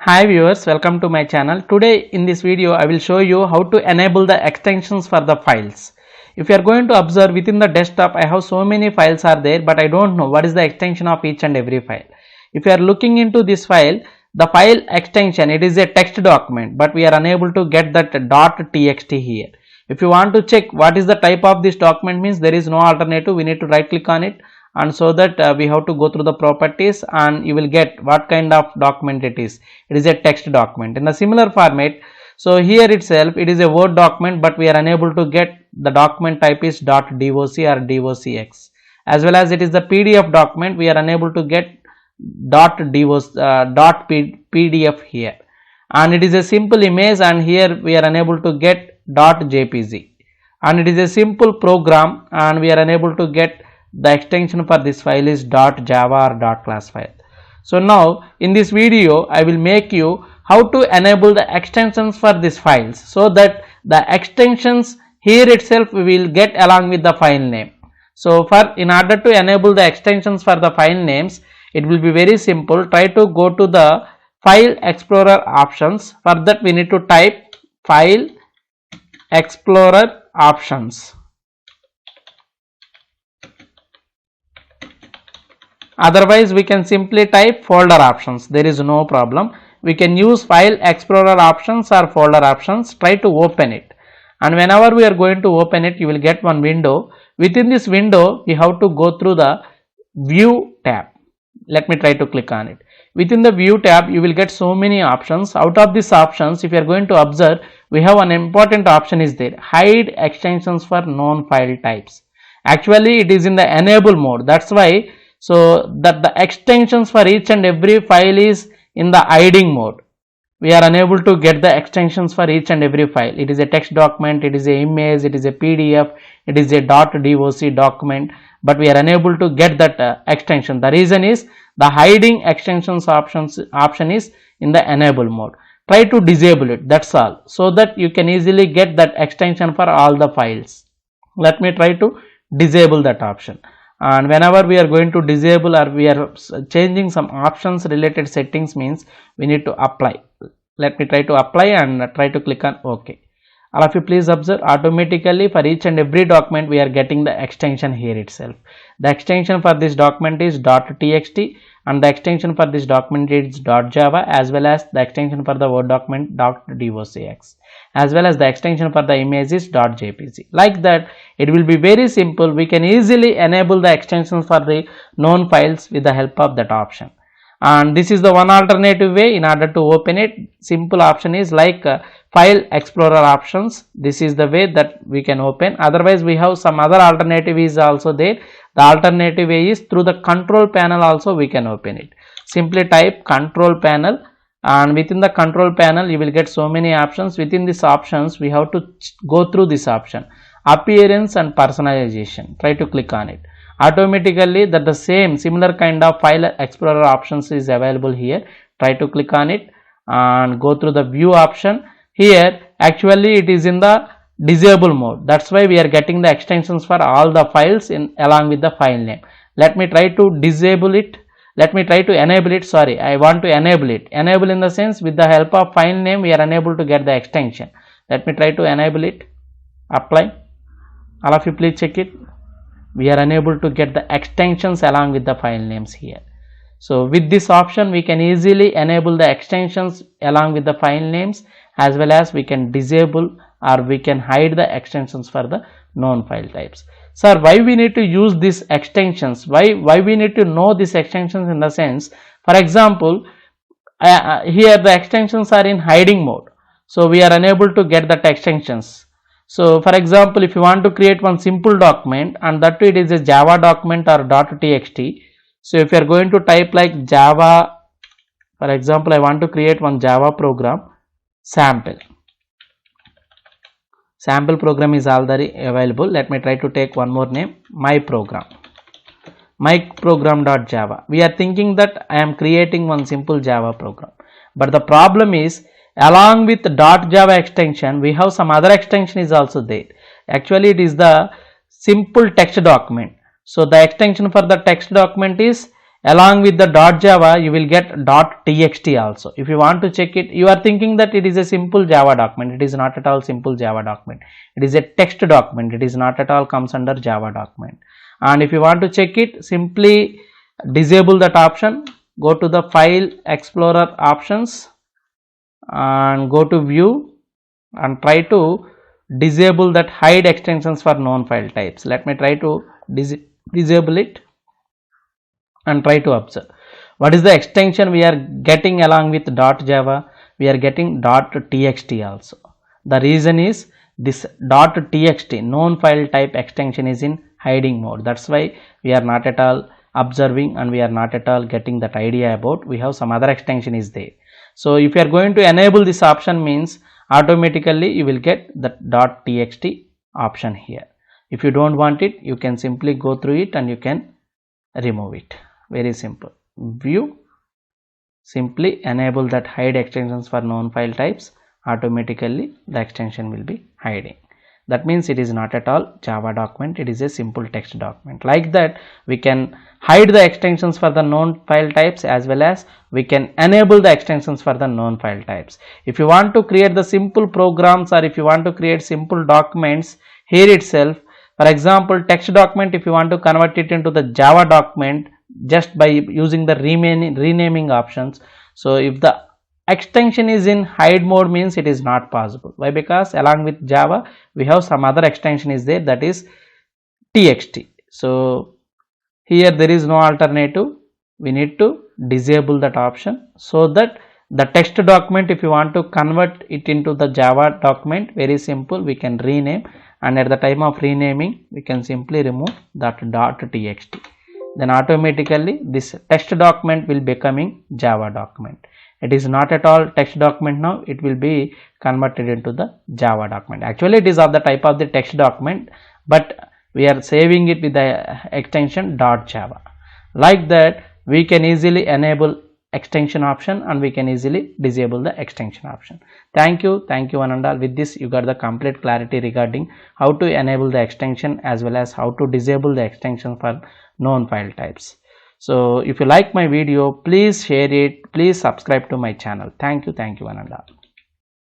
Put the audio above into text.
Hi viewers, welcome to my channel. Today in this video I will show you how to enable the extensions for the files. If you are going to observe within the desktop, I have so many files are there, but I don't know what is the extension of each and every file. If you are looking into this file, the file extension, it is a text document, but we are unable to get that .txt here. If you want to check what is the type of this document, means there is no alternative, we need to right click on it, and so that we have to go through the properties and you will get what kind of document it is. It is a text document in a similar format. So here itself it is a Word document, but we are unable to get the document type is .doc or docx, as well as it is the PDF document, we are unable to get .pdf here, and it is a simple image, and here we are unable to get .jpg, and it is a simple program and we are unable to get the extension for this file is .java or .class file. So now in this video I will make you how to enable the extensions for these files, so that the extensions here itself we will get along with the file name. So in order to enable the extensions for the file names, it will be very simple. Try to go to the File Explorer options. For that we need to type File Explorer options. Otherwise we can simply type folder options, there is no problem. We can use File Explorer options or folder options. Try to open it, and whenever we are going to open it, you will get one window. Within this window we have to go through the View tab. Let me try to click on it. Within the View tab you will get so many options. Out of these options, if you are going to observe, we have an important option is there, hide extensions for known file types. Actually it is in the enable mode, that's why, so that the extensions for each and every file is in the hiding mode. We are unable to get the extensions for each and every file. It is a text document, it is a image, it is a PDF, it is a .doc document, but we are unable to get that extension. The reason is the hiding extensions option is in the enable mode. Try to disable it, that's all, so that you can easily get that extension for all the files. Let me try to disable that option, and whenever we are going to disable or we are changing some options related settings, means we need to apply. Let me try to apply and try to click on OK. All of you please observe, automatically for each and every document we are getting the extension here itself. The extension for this document is .txt, and the extension for this document is .java, as well as the extension for the Word document .docx, as well as the extension for the image is .jpg. Like that, it will be very simple. We can easily enable the extensions for the known files with the help of that option. And this is the one alternative way. In order to open it, simple option is like File Explorer options. This is the way that we can open. Otherwise we have some other alternative is also there. The alternative way is through the control panel also we can open it. Simply type control panel, and within the control panel you will get so many options. Within these options we have to go through this option, appearance and personalization. Try to click on it. Automatically that the same similar kind of File Explorer options is available here. Try to click on it and go through the view option. Here actually it is in the disable mode, that's why we are getting the extensions for all the files in along with the file name. Let me try to disable it. Let me try to enable it. Sorry, I want to enable it. Enable in the sense with the help of file name we are unable to get the extension. Let me try to enable it. Apply. All of you please check it. We are unable to get the extensions along with the file names here. So with this option we can easily enable the extensions along with the file names, as well as we can disable or we can hide the extensions for the known file types. Sir, why we need to use these extensions? Why we need to know these extensions? In the sense, for example, here the extensions are in hiding mode, so we are unable to get that extensions. So for example, if you want to create one simple document, and that it is a Java document or .txt, so if you are going to type like Java, for example I want to create one Java program, sample program is already available. Let me try to take one more name, my program.java. We are thinking that I am creating one simple Java program, but the problem is along with .java extension we have some other extension is also there. Actually it is the simple text document. So the extension for the text document is Along with the .java, you will get .txt also. If you want to check it, you are thinking that it is a simple Java document. It is not at all simple Java document. It is a text document. It is not at all comes under Java document. And if you want to check it, simply disable that option. Go to the File Explorer options and go to View and try to disable that hide extensions for known file types. Let me try to disable it and try to observe what is the extension we are getting along with .java. We are getting .txt also. The reason is this .txt known file type extension is in hiding mode. That's why we are not at all observing and we are not at all getting that idea about we have some other extension is there. So if you are going to enable this option, means automatically you will get that .txt option here. If you don't want it, you can simply go through it and you can remove it. Very simple. View, simply enable that hide extensions for known file types. Automatically the extension will be hiding. That means it is not at all Java document, it is a simple text document. Like that, we can hide the extensions for the known file types as well as we can enable the extensions for the known file types. If you want to create the simple programs or if you want to create simple documents here itself, for example text document, if you want to convert it into the Java document just by using the renaming options. So if the extension is in hide mode, means it is not possible. Why? Because along with Java we have some other extension is there, that is txt. So here there is no alternative, we need to disable that option so that the text document, if you want to convert it into the Java document, very simple, we can rename, and at the time of renaming we can simply remove that .txt. Then automatically this text document will becoming Java document. It is not at all text document now, it will be converted into the Java document. Actually it is of the type of the text document, but we are saving it with the extension .java. Like that we can easily enable extension option and we can easily disable the extension option. Thank you one and all. With this you got the complete clarity regarding how to enable the extension as well as how to disable the extension for known file types. So if you like my video, please share it, please subscribe to my channel. Thank you one and all.